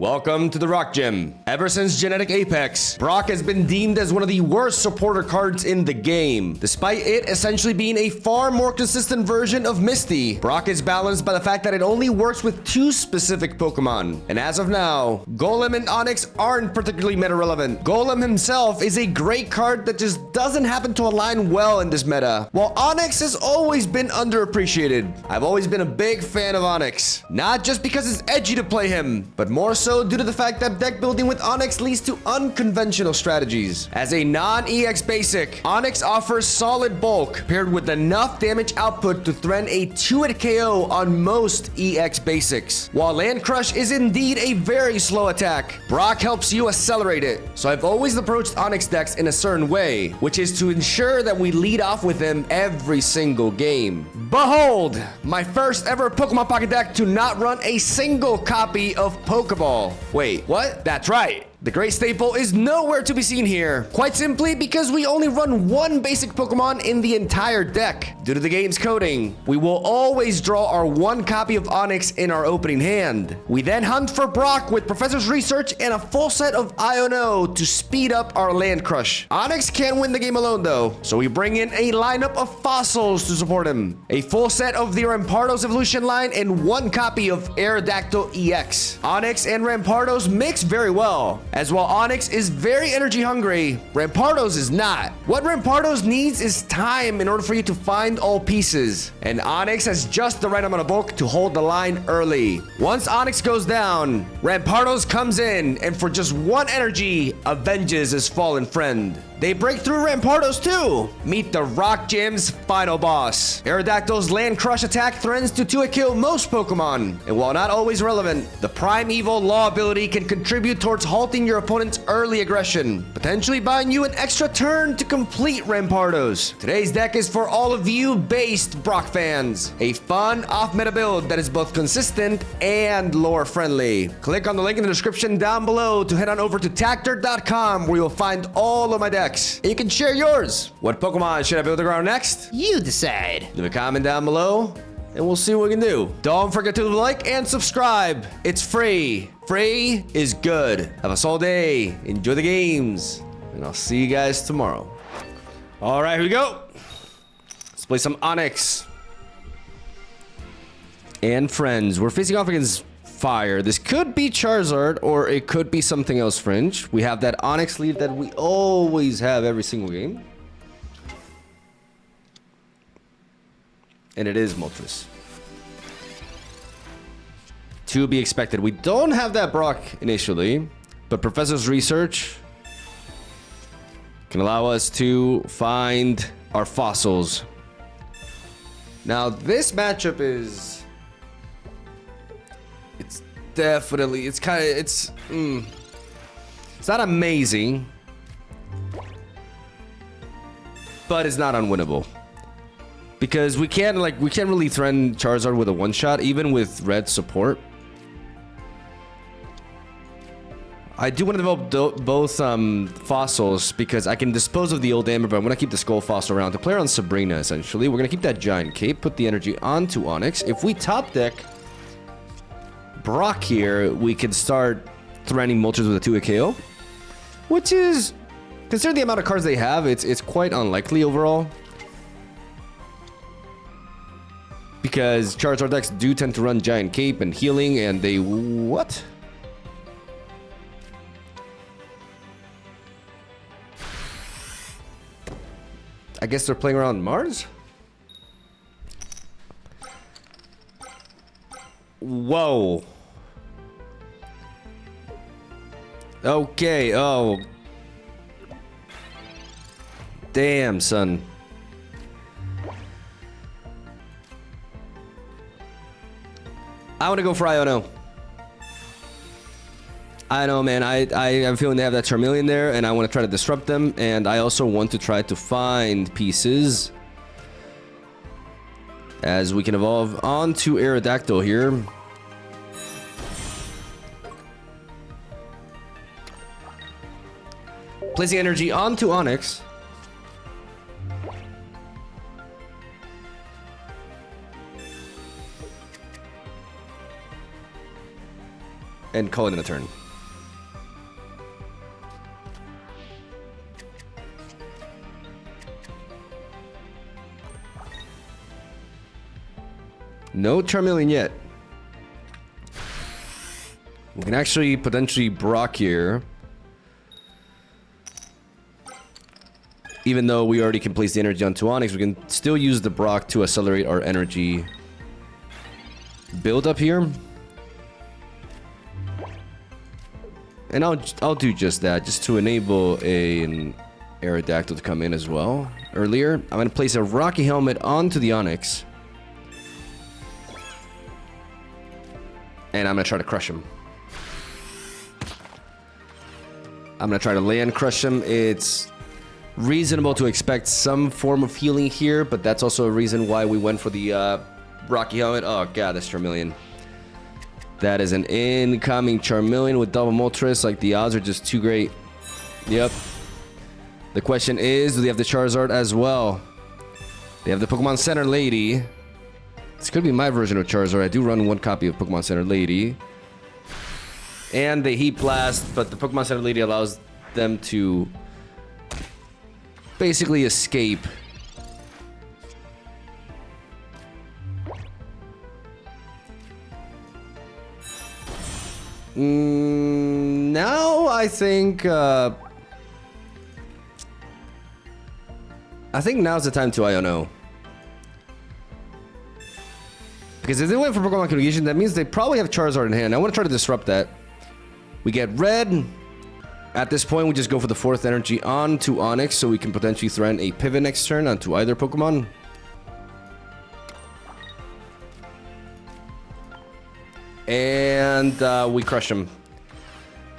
Welcome to the Rock Gym. Ever since Genetic Apex, Brock has been deemed as one of the worst supporter cards in the game. Despite it essentially being a far more consistent version of Misty, Brock is balanced by the fact that it only works with two specific Pokemon. And as of now, Golem and Onix aren't particularly meta relevant. Golem himself is a great card that just doesn't happen to align well in this meta, while Onix has always been underappreciated. I've always been a big fan of Onix, not just because it's edgy to play him, but more so due to the fact that deck building with Onix leads to unconventional strategies. As a non-EX basic, Onix offers solid bulk paired with enough damage output to threaten a 2-hit KO on most EX basics. While Land Crush is indeed a very slow attack, Brock helps you accelerate it. So I've always approached Onix decks in a certain way, which is to ensure that we lead off with him every single game. Behold, my first ever Pokemon Pocket deck to not run a single copy of Pokeball. Wait, what? That's right. The Great Staple is nowhere to be seen here, quite simply because we only run one basic Pokemon in the entire deck. Due to the game's coding, we will always draw our one copy of Onix in our opening hand. We then hunt for Brock with Professor's Research and a full set of Iono to speed up our Land Crush. Onix can't win the game alone though, so we bring in a lineup of fossils to support him. A full set of the Rampardos evolution line and one copy of Aerodactyl EX. Onix and Rampardos mix very well. As while Onix is very energy hungry, Rampardos is not. What Rampardos needs is time in order for you to find all pieces. And Onix has just the right amount of bulk to hold the line early. Once Onix goes down, Rampardos comes in and for just one energy, avenges his fallen friend. They break through Rampardos too. Meet the Rock Gym's final boss. Aerodactyl's Land Crush attack threatens to 2-hit kill most Pokemon. And while not always relevant, the Primeval Law ability can contribute towards halting your opponent's early aggression, potentially buying you an extra turn to complete Rampardos. Today's deck is for all of you based Brock fans. A fun off-meta build that is both consistent and lore friendly. Click on the link in the description down below to head on over to tactor.com where you'll find all of my decks. And you can share yours. What Pokemon should I build around next? You decide. Leave a comment down below and we'll see what we can do. Don't forget to like and subscribe. It's free. Free is good. Have a solid day. Enjoy the games. And I'll see you guys tomorrow. All right, here we go. Let's play some Onix. And friends. We're facing off against Fire. This could be Charizard or it could be something else, Fringe. We have that Onix lead that we always have every single game. And it is Moltres. To be expected. We don't have that Brock initially, but Professor's Research can allow us to find our fossils. Now, this matchup is... It's definitely... It's kind of... It's not amazing, but it's not unwinnable. Because we can't really threaten Charizard with a one-shot, even with red support. I do want to develop both fossils because I can dispose of the old Amber, but I'm going to keep the Skull Fossil around to play around Sabrina, essentially. We're going to keep that Giant Cape, put the energy onto Onix. If we top deck Brock here, we can start threatening Moltres with a 2-hit KO, which is, considering the amount of cards they have, it's quite unlikely overall. Because Charizard decks do tend to run Giant Cape and healing, and they... What? I guess they're playing around Mars? Whoa. Okay, oh. Damn, son. I want to go for Iono. I know, man. I'm feeling they have that Charmeleon there, and I want to try to disrupt them, and I also want to try to find pieces as we can evolve onto Aerodactyl here. Placing energy onto Onix. and call it in a turn. No Charmeleon yet. We can actually potentially Brock here. Even though we already can place the energy onto Onyx, we can still use the Brock to accelerate our energy build up here. And I'll do just that, just to enable an Aerodactyl to come in as well. Earlier, I'm going to place a Rocky Helmet onto the Onyx. And I'm going to try to crush him. I'm going to try to land crush him. It's reasonable to expect some form of healing here, but that's also a reason why we went for the Rocky Helmet. Oh god, that's Charmeleon. That is an incoming Charmeleon with double Moltres. Like, the odds are just too great. Yep. The question is, do they have the Charizard as well? They have the Pokemon Center Lady. This could be my version of Charizard. I do run one copy of Pokemon Center Lady. And the Heat Blast, but the Pokemon Center Lady allows them to basically escape. Now I think now's the time to Iono. Because if they went for Pokemon Communication, that means they probably have Charizard in hand. I want to try to disrupt that. We get red. At this point, we just go for the fourth energy onto Onyx, so we can potentially threaten a pivot next turn onto either Pokemon. And we crush him.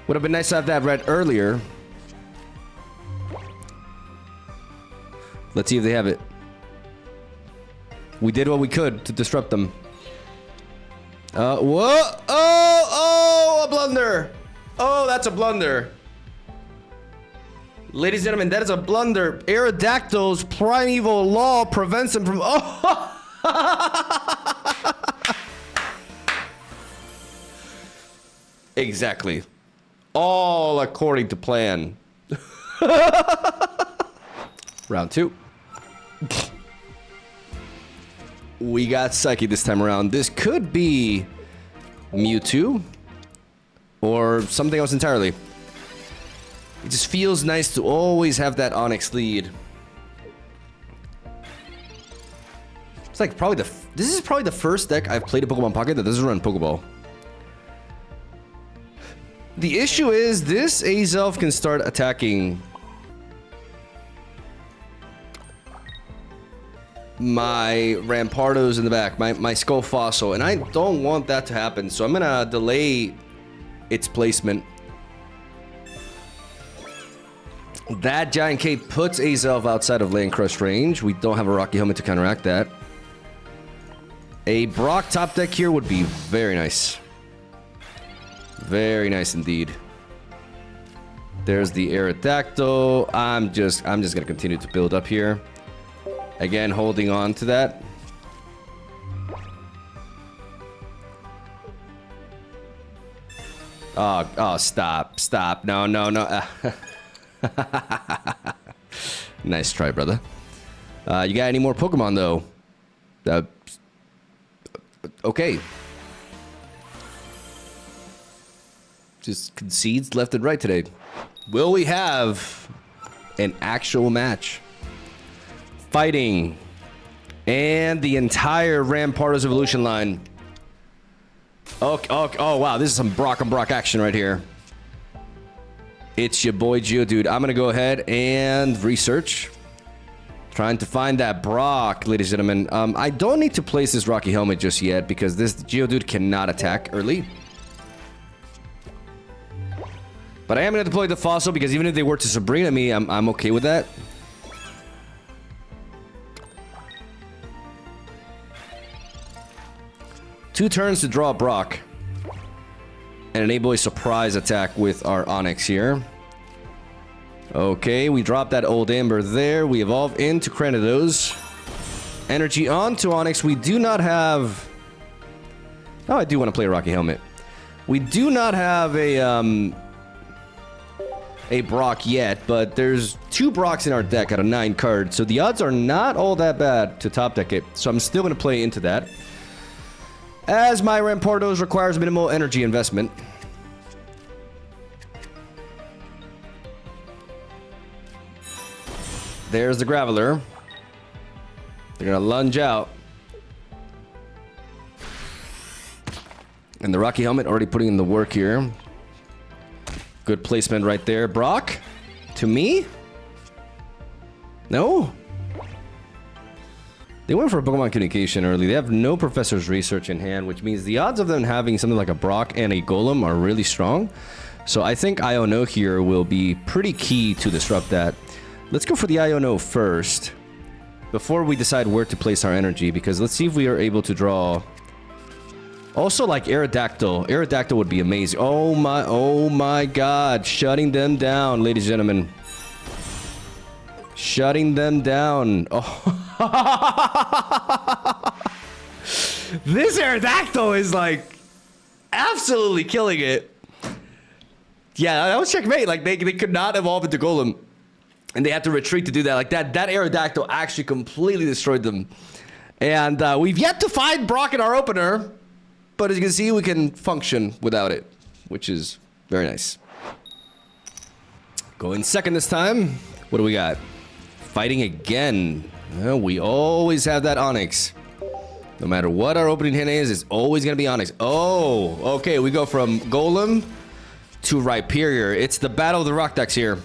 Would have been nice to have that red earlier. Let's see if they have it. We did what we could to disrupt them. Whoa! Oh, a blunder! Oh, that's a blunder. Ladies and gentlemen, that is a blunder. Aerodactyl's primeval law prevents him from... Oh! Exactly. All according to plan. Round 2. We got Psyche this time around. This could be Mewtwo or something else entirely. It just feels nice to always have that Onyx lead. It's like probably this is probably the first deck I've played a Pokemon Pocket that doesn't run Pokeball. The issue is this Azelf can start attacking my Rampardos in the back, my Skull Fossil, and I don't want that to happen, so I'm gonna delay its placement. That Giant Cape puts Azelf outside of Land Crush range. We don't have a Rocky Helmet to counteract that. A Brock top deck here would be very nice. Very nice indeed. There's the Aerodactyl. I'm just gonna continue to build up here. Again, holding on to that. Oh, stop. No. Nice try, brother. You got any more Pokemon, though? Okay. Just concedes left and right today. Will we have an actual match? Fighting. And the entire Rampardos Evolution line. Oh, wow. This is some Brock on Brock action right here. It's your boy Geodude. I'm going to go ahead and research. Trying to find that Brock, ladies and gentlemen. I don't need to place this Rocky Helmet just yet because this Geodude cannot attack early. But I am going to deploy the Fossil because even if they were to Sabrina me, I'm okay with that. Two turns to draw Brock. And enable a surprise attack with our Onyx here. Okay, we drop that old Amber there. We evolve into Cranidos. Energy onto Onyx. We do not have... Oh, I do want to play a Rocky Helmet. We do not have a Brock yet, but there's 2 Brocks in our deck out of 9 cards, so the odds are not all that bad to top deck it. So I'm still going to play into that, as my Rampardos requires minimal energy investment. There's the Graveler. They're going to lunge out. And the Rocky Helmet already putting in the work here. Good placement right there. Brock? To me? No? They went for a Pokemon Communication early. They have no Professor's Research in hand, which means the odds of them having something like a Brock and a Golem are really strong. So I think Iono here will be pretty key to disrupt that. Let's go for the Iono first, before we decide where to place our energy, because let's see if we are able to draw... Also, like Aerodactyl. Aerodactyl would be amazing. Oh my god. Shutting them down, ladies and gentlemen. Shutting them down. Oh. This Aerodactyl is like absolutely killing it. Yeah, that was checkmate. Like they could not evolve into Golem. And they had to retreat to do that. Like that Aerodactyl actually completely destroyed them. And we've yet to find Brock in our opener. But as you can see, we can function without it, which is very nice. Going second this time. What do we got? Fighting again. Well, we always have that Onyx. No matter what our opening hand is, it's always going to be Onyx. Oh, okay. We go from Golem to Rhyperior. It's the battle of the rock decks here.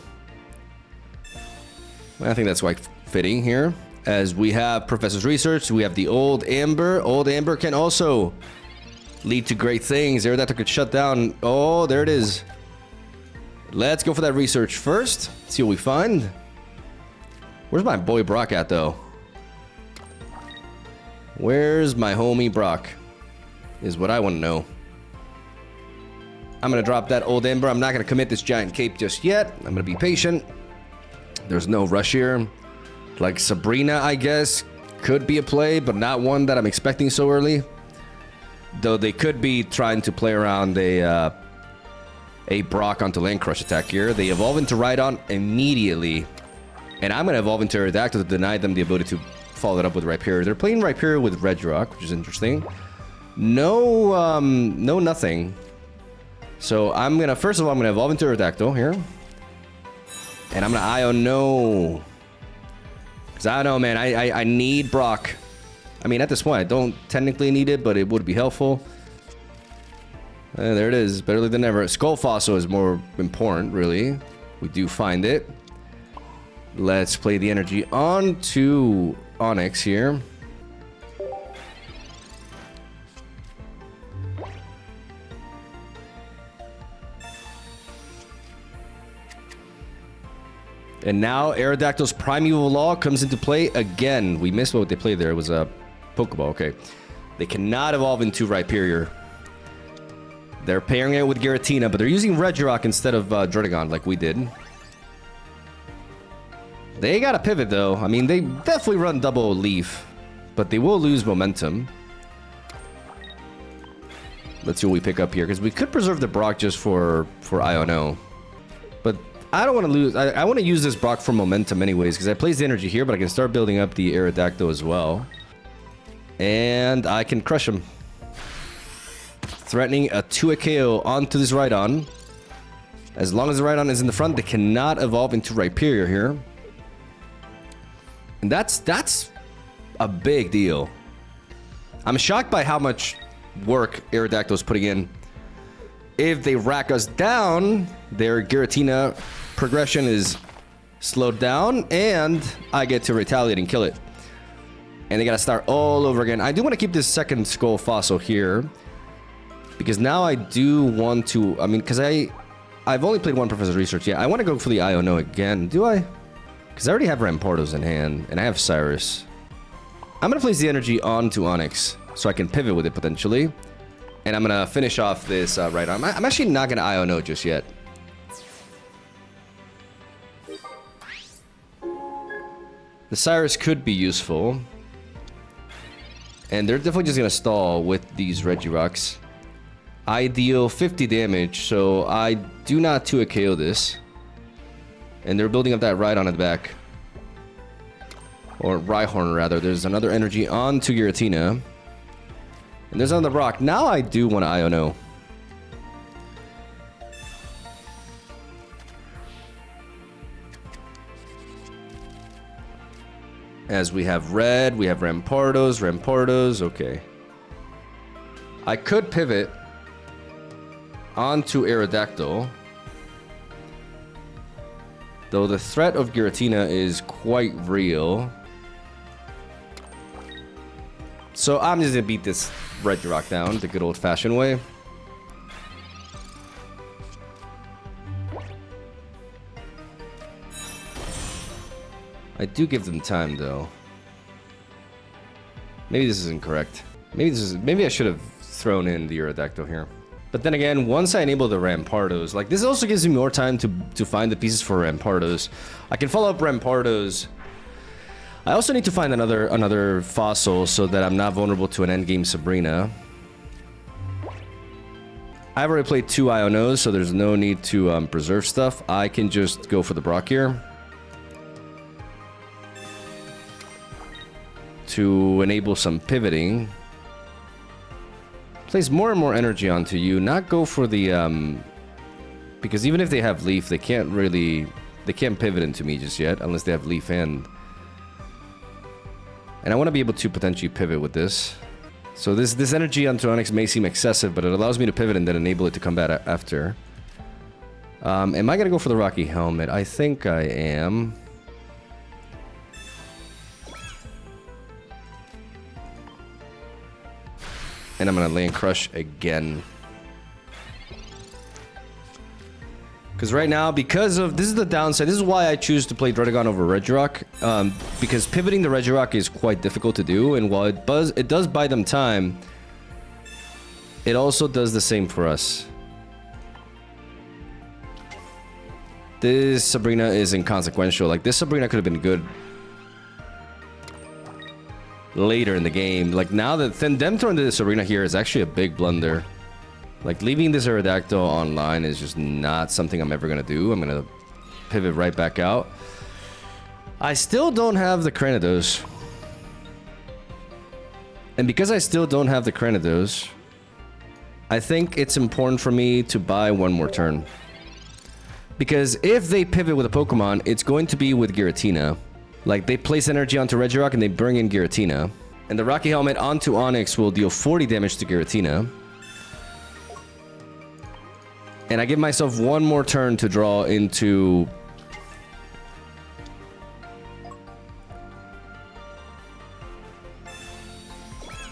I think that's quite fitting here. As we have Professor's Research, we have the Old Amber. Old Amber can also lead to great things. Aerodactyl could shut down. Oh, there it is. Let's go for that research first. See what we find. Where's my boy Brock at, though? Where's my homie Brock? Is what I want to know. I'm going to drop that Old Ember. I'm not going to commit this giant cape just yet. I'm going to be patient. There's no rush here. Like Sabrina, I guess, could be a play, but not one that I'm expecting so early. Though they could be trying to play around a Brock onto Land Crush attack here. They evolve into Rhydon immediately. And I'm going to evolve into Aerodactyl to deny them the ability to follow it up with Rhyperior. They're playing Rhyperior with Regirock, which is interesting. No, nothing. So I'm going to, first of all, I'm going to evolve into Aerodactyl here. And I'm going to Iono. Because I don't know, man, I need Brock. I mean, at this point, I don't technically need it, but it would be helpful. There it is. Better late than never. Skull Fossil is more important, really. We do find it. Let's play the energy onto Onyx here. And now Aerodactyl's Primeval Law comes into play again. We missed what they played there. It was a Pokeball. Okay. They cannot evolve into Rhyperior. They're pairing it with Giratina, but they're using Regirock instead of Druddigon like we did. They got to pivot, though. I mean, they definitely run double Leaf, but they will lose momentum. Let's see what we pick up here, because we could preserve the Brock just for Iono. But I don't want to lose. I want to use this Brock for momentum anyways, because I place the energy here, but I can start building up the Aerodactyl as well. And I can crush him. Threatening a 2-hit KO onto this Rhydon. As long as the Rhydon is in the front, they cannot evolve into Rhyperior here. And that's a big deal. I'm shocked by how much work Aerodactyl is putting in. If they rack us down, their Giratina progression is slowed down, and I get to retaliate and kill it. And they gotta start all over again. I do want to keep this second Skull Fossil here, because now I do want to, I mean, because I've only played one Professor's Research. Yeah, I want to go for the Iono again. Do I? Because I already have Rampardos in hand, and I have Cyrus. I'm going to place the energy onto Onyx, so I can pivot with it potentially. And I'm going to finish off this right arm. I'm actually not going to Iono just yet. The Cyrus could be useful. And they're definitely just going to stall with these Regirocks. I deal 50 damage, so I do not 2 KO this. And they're building up that Rhydon at the back. Or Rhyhorn, rather. There's another energy onto Giratina. And there's another rock. Now I do want to Iono. As we have red, we have Rampardos, okay. I could pivot onto Aerodactyl. Though the threat of Giratina is quite real. So I'm just gonna beat this Regirock down the good old-fashioned way. I do give them time, though. Maybe this is incorrect. Maybe I should have thrown in the Aerodactyl here. But then again, once I enable the Rampardos, like this also gives me more time to find the pieces for Rampardos. I can follow up Rampardos. I also need to find another fossil so that I'm not vulnerable to an endgame Sabrina. I've already played 2 Ionos, so there's no need to preserve stuff. I can just go for the Brock here. To enable some pivoting. Place more and more energy onto you. Not go for the because even if they have Leaf, they can't pivot into me just yet unless they have Leaf and I want to be able to potentially pivot with this. So this energy onto Onix may seem excessive, but it allows me to pivot and then enable it to come back after. Am I gonna go for the Rocky Helmet? I think I am. And I'm gonna Land Crush again. Because right now, this is the downside. This is why I choose to play Druddigon over Regirock. Because pivoting the Regirock is quite difficult to do, and while it does buy them time, it also does the same for us. This Sabrina is inconsequential. Like, this Sabrina could have been good later in the game. Like, now that them throwing this Sabrina here is actually a big blunder. Like, leaving this Aerodactyl online is just not something I'm ever gonna do. I'm gonna pivot right back out. I still don't have the Cranidos. And because I still don't have the Cranidos, I think it's important for me to buy one more turn. Because if they pivot with a Pokemon, it's going to be with Giratina. Like, they place energy onto Regirock and they bring in Giratina. And the Rocky Helmet onto Onix will deal 40 damage to Giratina. And I give myself one more turn to draw into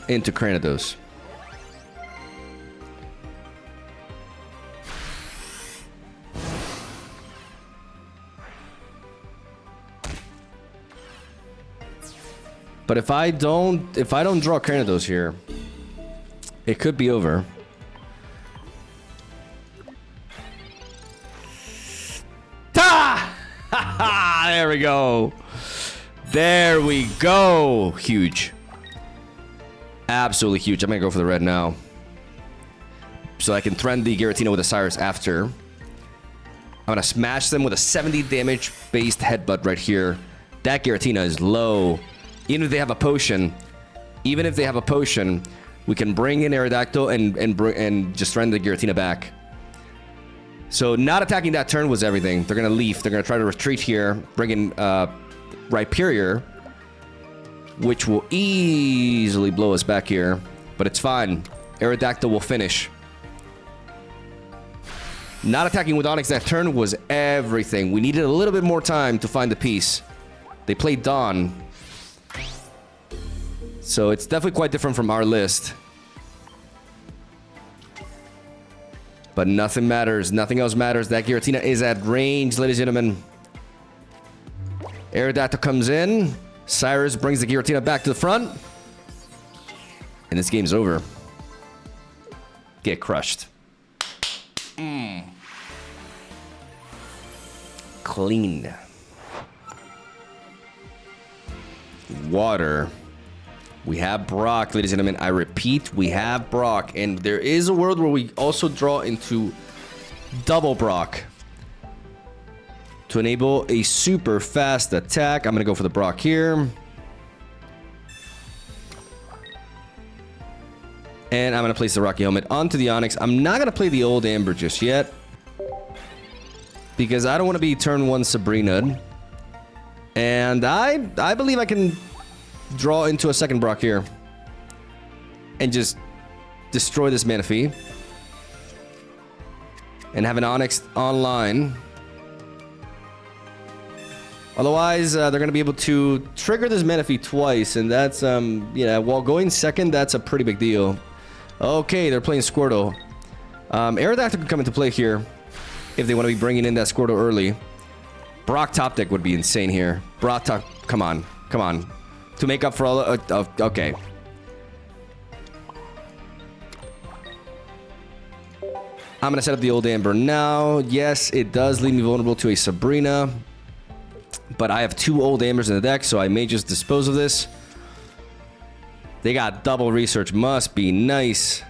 Cranidos. But if I don't draw Cranidos here, it could be over. There we go. There we go. Huge. Absolutely huge. I'm gonna go for the red now. So I can threaten the Giratina with a Cyrus after. I'm gonna smash them with a 70 damage based headbutt right here. That Giratina is low. Even if they have a potion, we can bring in Aerodactyl and just threaten the Giratina back. So not attacking that turn was everything. They're gonna leaf. They're gonna try to retreat here, bring in Rhyperior, which will easily blow us back here. But it's fine. Aerodactyl will finish. Not attacking with Onix that turn was everything. We needed a little bit more time to find the piece. They played Dawn. So it's definitely quite different from our list. But nothing matters. Nothing else matters. That Giratina is at range, ladies and gentlemen. Aerodactyl comes in. Cyrus brings the Giratina back to the front. And this game's over. Get crushed. Clean. Water. We have Brock, ladies and gentlemen. I repeat, we have Brock. And there is a world where we also draw into double Brock to enable a super fast attack. I'm going to go for the Brock here. And I'm going to place the Rocky Helmet onto the Onyx. I'm not going to play the old Amber just yet, because I don't want to be turn 1 Sabrina. And I believe I can draw into a second Brock here and just destroy this Manaphy and have an Onyx online. Otherwise, they're going to be able to trigger this Manaphy twice, and that's, yeah, while going second, that's a pretty big deal. Okay, they're playing Squirtle. Aerodactyl could come into play here if they want to be bringing in that Squirtle early. Brock top deck would be insane here. Brock top, come on, come on. To make up for all, okay. I'm going to set up the old Amber now. Yes, it does leave me vulnerable to a Sabrina. But I have 2 old Ambers in the deck, so I may just dispose of this. They got double research. Must be nice.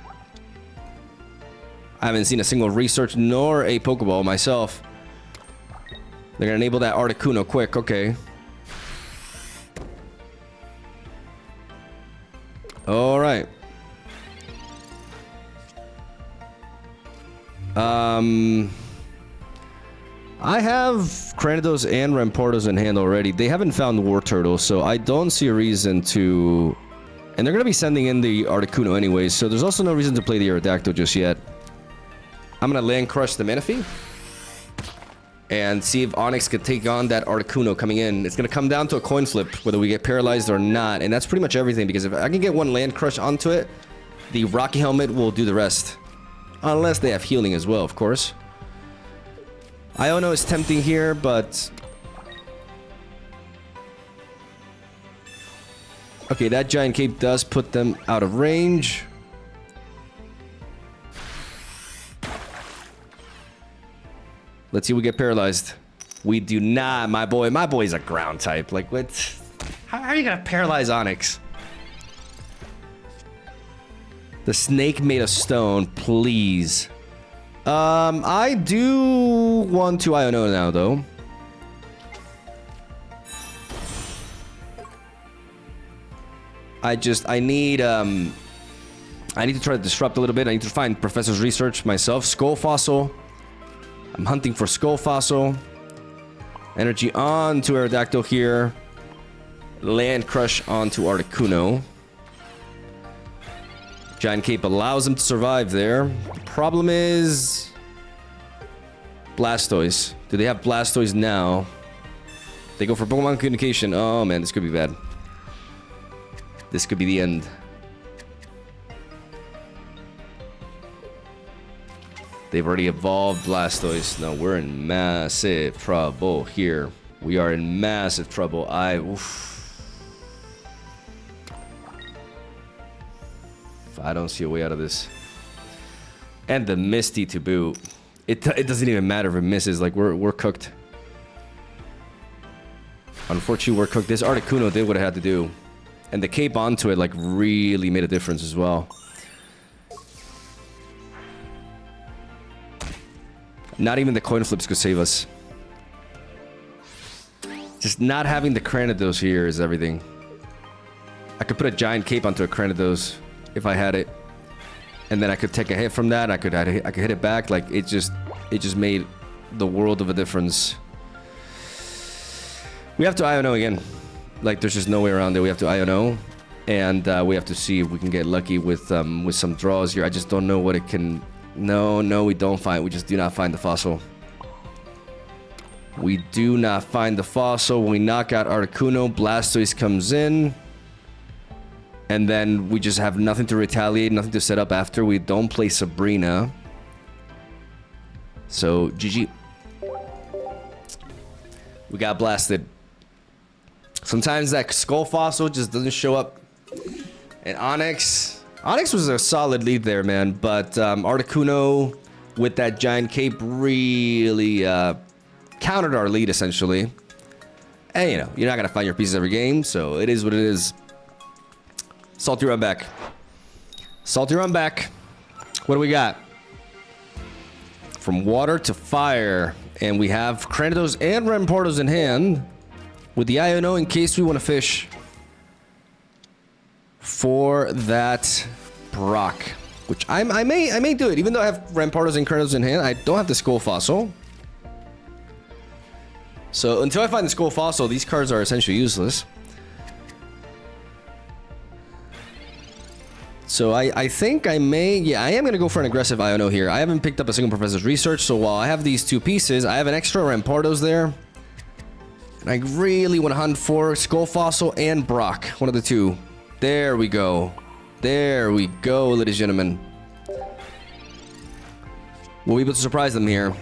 I haven't seen a single research nor a Pokeball myself. They're going to enable that Articuno quick. Okay. All right. I have Cranidos and Rampardos in hand already. They haven't found War Turtle, so I don't see a reason to... And they're going to be sending in the Articuno anyways, so there's also no reason to play the Aerodactyl just yet. I'm going to Land Crush the Manaphy and see if Onyx could take on that Articuno coming in. It's going to come down to a coin flip, whether we get paralyzed or not, and that's pretty much everything, because if I can get one Land Crush onto it, the Rocky Helmet will do the rest. Unless they have healing as well, of course. Iono is tempting here, but... Okay, that Giant Cape does put them out of range. Let's see if we get paralyzed. We do not, my boy. My boy's a ground type. Like, what? How are you gonna paralyze Onyx? The snake made of stone, please. I do want to Iono now, though. I need to try to disrupt a little bit. I need to find Professor's Research myself. Skull Fossil. I'm hunting for Skull Fossil. Energy onto Aerodactyl here. Land Crush onto Articuno. Giant Cape allows him to survive there. The problem is... Blastoise. Do they have Blastoise now? They go for Pokemon Communication. Oh man, this could be bad. This could be the end. They've already evolved Blastoise. No, we're in massive trouble here. We are in massive trouble. Oof. I don't see a way out of this. And the Misty to boot. It doesn't even matter if it misses. Like, we're cooked. Unfortunately, we're cooked. This Articuno did what it had to do. And the cape onto it, like, really made a difference as well. Not even the coin flips could save us. Just not having the Cranidos here is everything. I could put a giant cape onto a Cranidos if I had it. And then I could take a hit from that. I could hit it back. Like, it just made the world of a difference. We have to Iono again. Like, there's just no way around it. We have to Iono. And we have to see if we can get lucky with some draws here. I just don't know what it can... No, we don't find... We just do not find the fossil. We do not find the fossil. When we knock out Articuno, Blastoise comes in. And then we just have nothing to retaliate, nothing to set up after. We don't play Sabrina. So, GG. We got blasted. Sometimes that Skull Fossil just doesn't show up. And Onyx was a solid lead there, man. But Articuno with that giant cape really countered our lead, essentially. And, you know, you're not going to find your pieces every game, so it is what it is. Salty run back. Salty run back. What do we got? From water to fire. And we have Cranidos and Rampardos in hand. With the Iono in case we want to fish for that Brock. Which I may do it. Even though I have Rampardos and Cranidos in hand, I don't have the Skull Fossil. So until I find the Skull Fossil, these cards are essentially useless. So I think I may... Yeah, I am going to go for an aggressive Iono here. I haven't picked up a single Professor's Research, so while I have these two pieces, I have an extra Rampardos there. And I really want to hunt for Skull Fossil and Brock. One of the two. There we go. There we go, ladies and gentlemen. We'll be able to surprise them here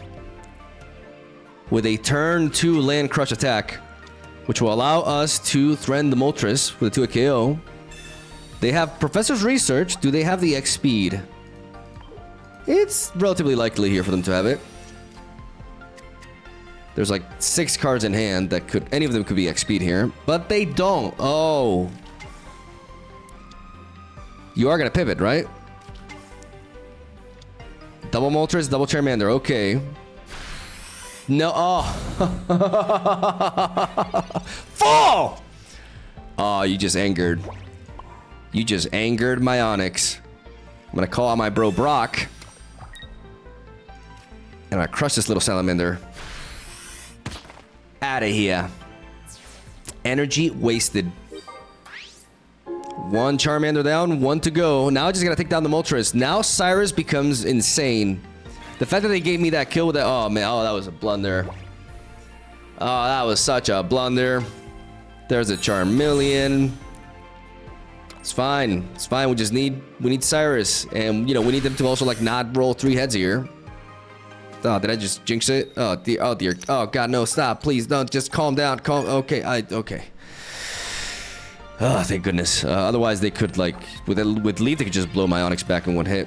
with a turn 2 land crush attack, which will allow us to threaten the Moltres with a 2 KO. They have Professor's Research. Do they have the X speed? It's relatively likely here for them to have it. There's like 6 cards in hand that could... Any of them could be X speed here. But they don't. Oh. You are going to pivot, right? Double Moltres, double Charmander. Okay. No. Oh. Fall! Oh, you just angered. You just angered my Onyx. I'm gonna call out my bro Brock. And I crush this little salamander. Outta here. Energy wasted. 1 Charmander down, 1 to go. Now I just gotta take down the Moltres. Now Cyrus becomes insane. The fact that they gave me that kill with that... Oh, man. Oh, that was a blunder. Oh, that was such a blunder. There's a Charmeleon. It's fine. It's fine. We just need... We need Cyrus. And, you know, we need them to also, like, not roll 3 heads here. Oh, did I just jinx it? Oh, dear. Oh, dear. Oh, God, no. Stop. Please, don't. Just calm down. Calm... Okay. Okay. Oh, thank goodness. Otherwise, they could, like... With Leaf, they could just blow my Onyx back in 1 hit.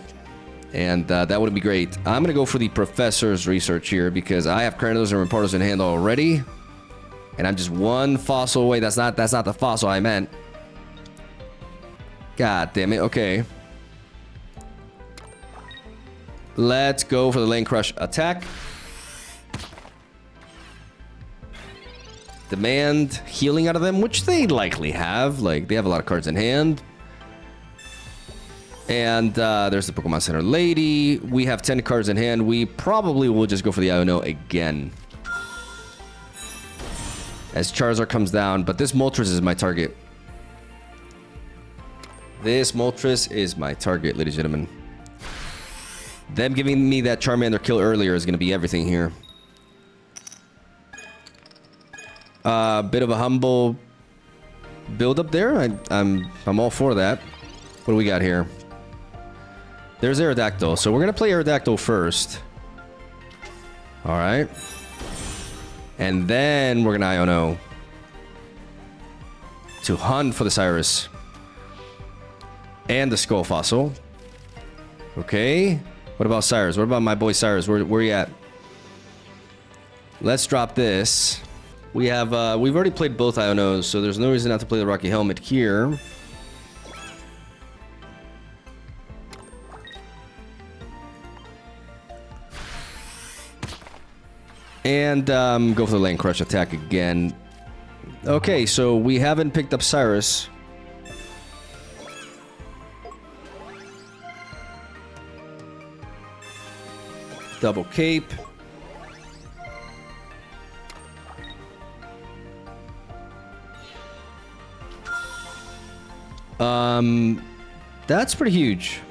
And that would be great. I'm going to go for the Professor's Research here because I have Cranidos and Rampardos in hand already. And I'm just 1 fossil away. That's not the fossil I meant. God damn it. Okay. Let's go for the Lane Crush attack. Demand healing out of them, which they likely have. Like, they have a lot of cards in hand. And there's the Pokemon Center Lady. We have 10 cards in hand. We probably will just go for the Iono again. As Charizard comes down. But this Moltres is my target. This Moltres is my target, ladies and gentlemen. Them giving me that Charmander kill earlier is going to be everything here. Bit of a humble build up there. I'm all for that. What do we got here? There's Aerodactyl. So we're going to play Aerodactyl first. All right. And then we're going to Iono to hunt for the Cyrus. And the Skull Fossil. Okay. What about Cyrus? What about my boy Cyrus? Where you at? Let's drop this. We have, we've already played both Ionos, so there's no reason not to play the Rocky Helmet here. And go for the Lane Crush attack again. Okay, so we haven't picked up Cyrus. Double Cape. That's pretty huge.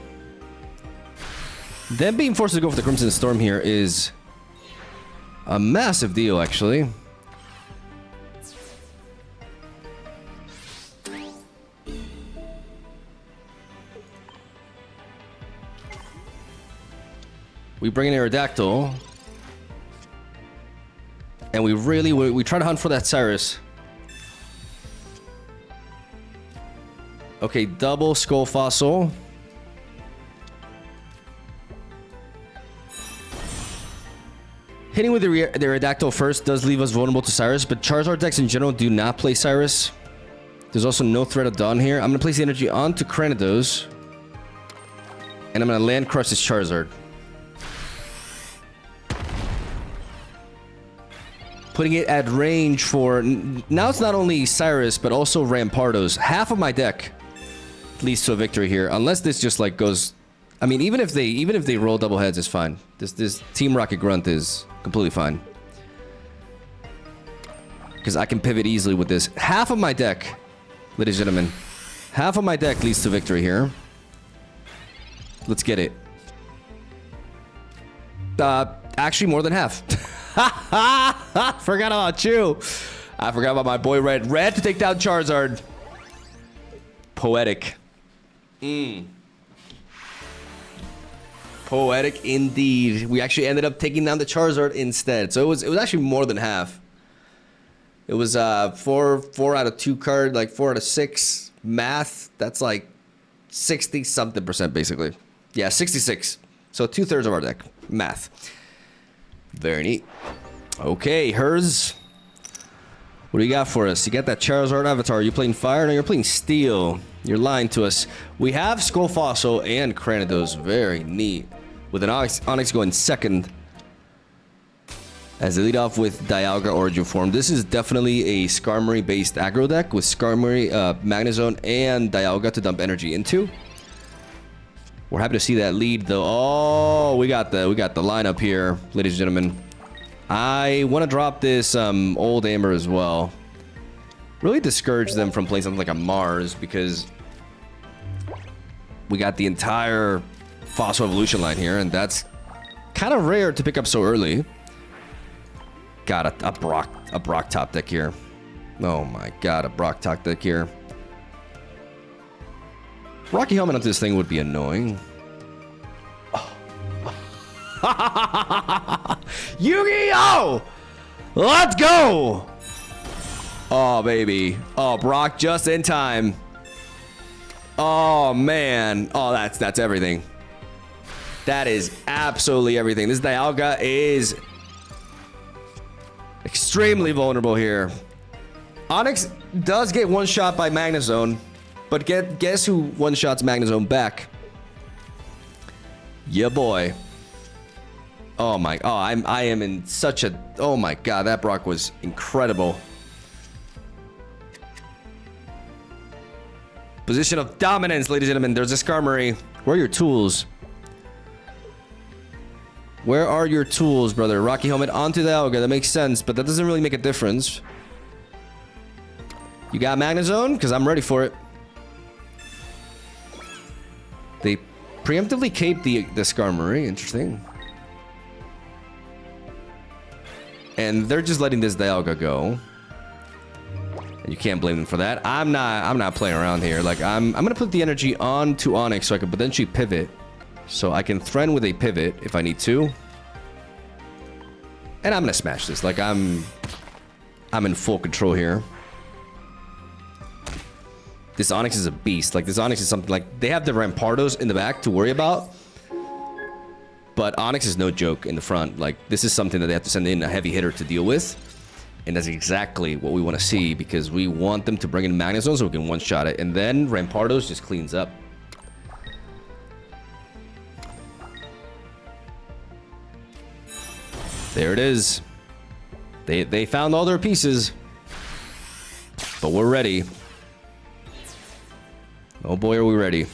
Them being forced to go for the Crimson Storm here is a massive deal, actually. We bring in Aerodactyl. And we try to hunt for that Cyrus. Okay, double Skull Fossil. Hitting with the Aerodactyl first does leave us vulnerable to Cyrus, but Charizard decks in general do not play Cyrus. There's also no threat of Dawn here. I'm gonna place the energy onto Cranidos. And I'm gonna land crush this Charizard. Putting it at range for... Now it's not only Cyrus, but also Rampardos. Half of my deck leads to a victory here. Unless this just like goes... I mean, even if they roll double heads, it's fine. This Team Rocket Grunt is completely fine. Because I can pivot easily with this. Half of my deck, ladies and gentlemen. Half of my deck leads to victory here. Let's get it. Actually, more than half. Forgot about you. I forgot about my boy Red. Red to take down Charizard. Poetic. Poetic indeed. We actually ended up taking down the Charizard instead. So it was actually more than half. It was 4 out of 2 card, like 4 out of 6. Math, that's like 60 something percent basically. Yeah, 66. So 2/3 of our deck. Math. Very neat. Okay, Hers. What do you got for us? You got that Charizard avatar. Are you playing Fire? No, you're playing Steel. You're lying to us. We have Skull Fossil and Cranidos. Very neat. With an Onyx going second. As they lead off with Dialga Origin Form. This is definitely a Skarmory-based aggro deck with Skarmory, Magnezone, and Dialga to dump energy into. We're happy to see that lead, though. Oh, we got the lineup here, ladies and gentlemen. I want to drop this Old Amber as well. Really discourage them from playing something like a Mars because we got the entire Fossil Evolution line here, and that's kind of rare to pick up so early. Got a Brock top deck here. Oh my god, a Brock top deck here. Rocky Helmet onto this thing would be annoying. Oh. Yu-Gi-Oh! Let's go! Oh, baby. Oh, Brock just in time. Oh, man. Oh, that's everything. That is absolutely everything. This Dialga is extremely vulnerable here. Onyx does get one shot by Magnezone. But guess who one-shots Magnezone back? Yeah, boy. Oh my! Oh, I am in such a. Oh my god, that Brock was incredible. Position of dominance, ladies and gentlemen. There's a Skarmory. Where are your tools? Where are your tools, brother? Rocky Helmet onto the Dialga. That makes sense, but that doesn't really make a difference. You got Magnezone? Because I'm ready for it. They preemptively caped the Skarmory. Interesting. And they're just letting this Dialga go. And you can't blame them for that. I'm not playing around here. Like I'm gonna put the energy onto Onyx so I can potentially pivot. So I can threaten with a pivot if I need to. And I'm gonna smash this. Like I'm in full control here. This Onyx is a beast. Like, this Onyx is something like... They have the Rampardos in the back to worry about. But Onyx is no joke in the front. Like, this is something that they have to send in a heavy hitter to deal with. And that's exactly what we want to see. Because we want them to bring in Magnezone so we can one-shot it. And then Rampardos just cleans up. There it is. They found all their pieces. But we're ready. Oh boy, are we ready.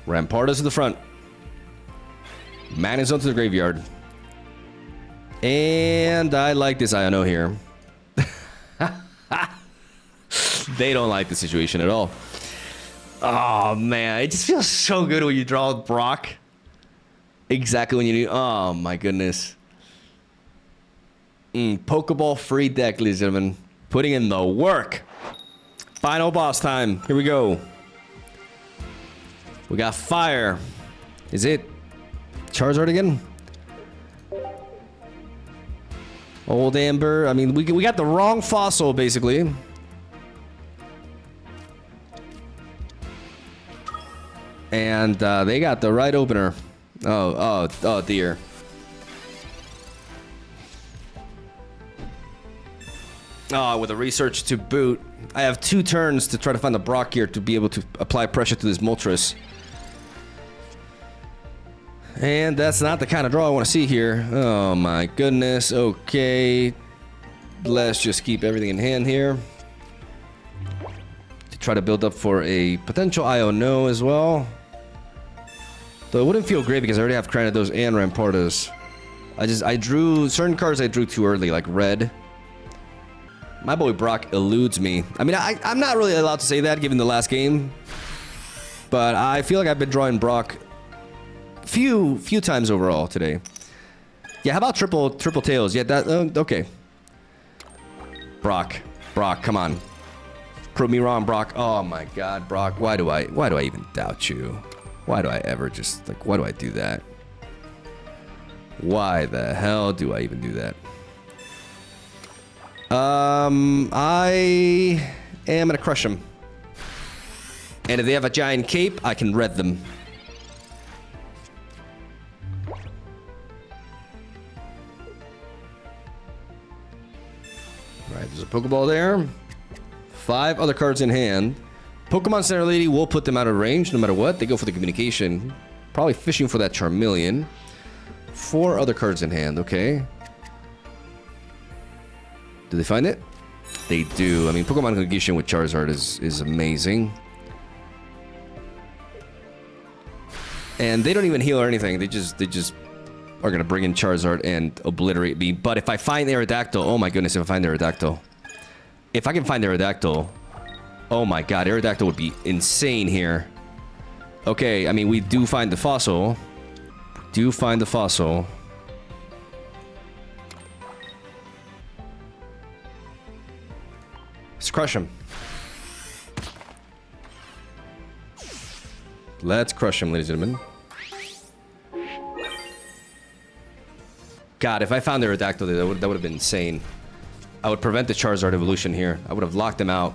Rampardos to the front. Magnezone to the graveyard. And I like this Iono here. They don't like the situation at all. Oh man, it just feels so good when you draw Brock. Exactly when you need... Oh my goodness. Pokeball free deck, ladies and gentlemen. Putting in the work. Final boss time. Here we go. We got Fire. Is it Charizard again? Old Amber. I mean, we got the wrong fossil, basically. And they got the right opener. Oh dear. Oh, with a research to boot. I have 2 turns to try to find the Brock here to be able to apply pressure to this Moltres. And that's not the kind of draw I want to see here. Oh my goodness. Okay. Let's just keep everything in hand here. To try to build up for a potential IO no as well. Though it wouldn't feel great because I already have Cranidos and Rampardos. I drew certain cards I drew too early, like red. My boy Brock eludes me. I mean, I'm not really allowed to say that given the last game. But I feel like I've been drawing Brock few times overall today. Yeah, how about triple tails? Yeah, that okay. Brock, come on. Prove me wrong, Brock. Oh my god, Brock. Why do I even doubt you? Why do I ever just like why do I do that? Why the hell do I even do that? I am gonna crush them. And if they have a giant cape, I can red them. Right, there's a Pokeball there. 5 other cards in hand. Pokemon Center Lady will put them out of range no matter what. They go for the communication. Probably fishing for that Charmeleon. 4 other cards in hand, okay. Do they find it? They do. I mean, Pokemon Communication with Charizard is amazing. And they don't even heal or anything. They just are gonna bring in Charizard and obliterate me. But if I find Aerodactyl, oh my goodness, if I find Aerodactyl. If I can find Aerodactyl, oh my god, Aerodactyl would be insane here. Okay, I mean, we do find the fossil. Let's crush him. Let's crush him, ladies and gentlemen. God, if I found the Aerodactyl, that would have been insane. I would prevent the Charizard evolution here. I would have locked him out.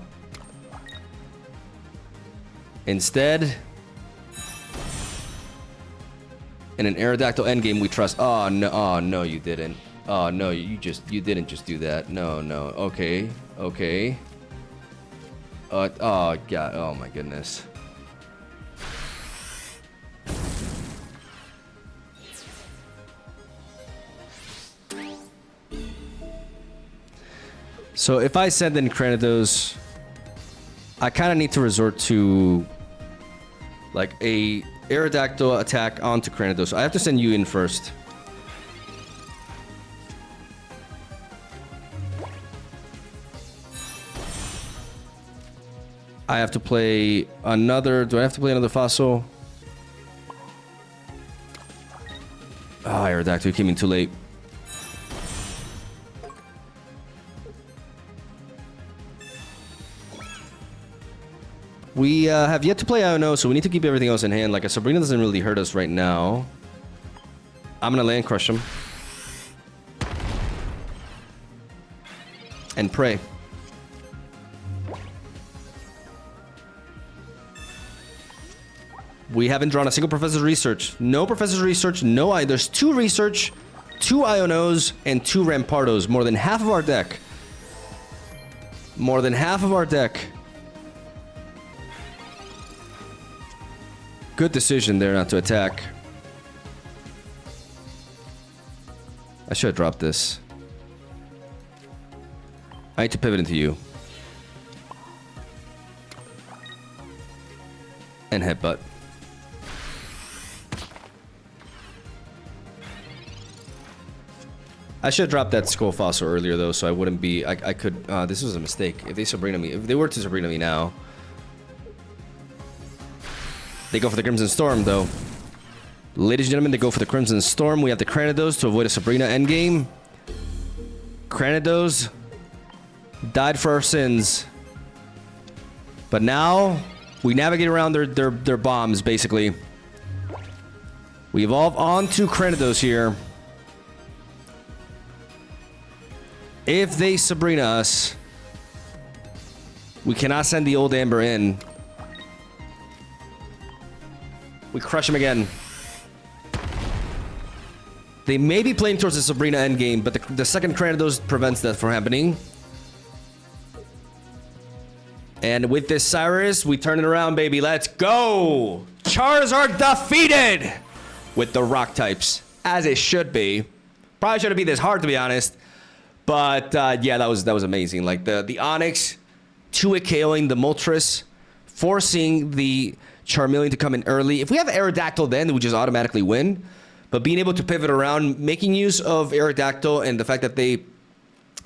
Instead, in an Aerodactyl endgame, we trust. Oh no, you didn't. Oh no, you didn't just do that. No. Okay. Oh god. Oh my goodness. So if I send in Cranidos, I kind of need to resort to like a Aerodactyl attack onto Cranidos. So I have to send you in first. I have to play another... Do I have to play another fossil? Oh, Aerodactyl came in too late. We have yet to play Iono, so we need to keep everything else in hand. Like, a Sabrina doesn't really hurt us right now. I'm gonna land crush him. And pray. We haven't drawn a single Professor's Research. No Professor's Research, no I. There's 2 Research, 2 Ionos, and 2 Rampardos. More than half of our deck. More than half of our deck. Good decision there not to attack. I should have dropped this. I need to pivot into you. And headbutt. I should have dropped that Skull Fossil earlier though, so I wouldn't be... I could... this was a mistake. If they Sabrina me... If they were to Sabrina me now... They go for the Crimson Storm, though. Ladies and gentlemen, they go for the Crimson Storm. We have the Cranidos to avoid a Sabrina endgame. Cranidos died for our sins. But now, we navigate around their bombs, basically. We evolve onto Cranidos here. If they Sabrina us, we cannot send the old Amber in. We crush him again. They may be playing towards the Sabrina endgame, but the second Cranidos prevents that from happening. And with this Cyrus, we turn it around, baby. Let's go. Charizard defeated with the rock types, as it should be. Probably shouldn't be this hard, to be honest. But yeah, that was amazing. Like the Onix, 2-hit KOing the Moltres, forcing the Charmeleon to come in early. If we have Aerodactyl, then we just automatically win. But being able to pivot around, making use of Aerodactyl, and the fact that they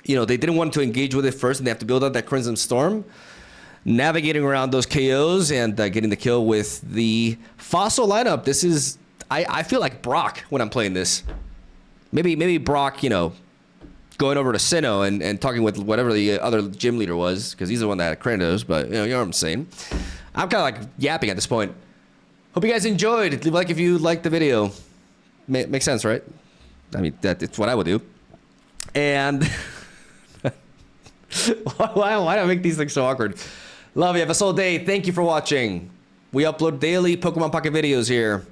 didn't want to engage with it first, and they have to build out that Crimson Storm, navigating around those KOs and getting the kill with the Fossil lineup. This is, I feel like Brock when I'm playing this. Maybe Brock, going over to Sinnoh and talking with whatever the other gym leader was, because he's the one that had Kratos, but you know what I'm saying. I'm kind of like yapping at this point. Hope you guys enjoyed. Leave a like if you liked the video. Makes sense, right? I mean, it's what I would do. And why do I make these things so awkward? Love you. Have a soul day. Thank you for watching. We upload daily Pokemon Pocket videos here.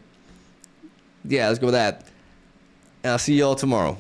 Yeah, let's go with that. And I'll see you all tomorrow.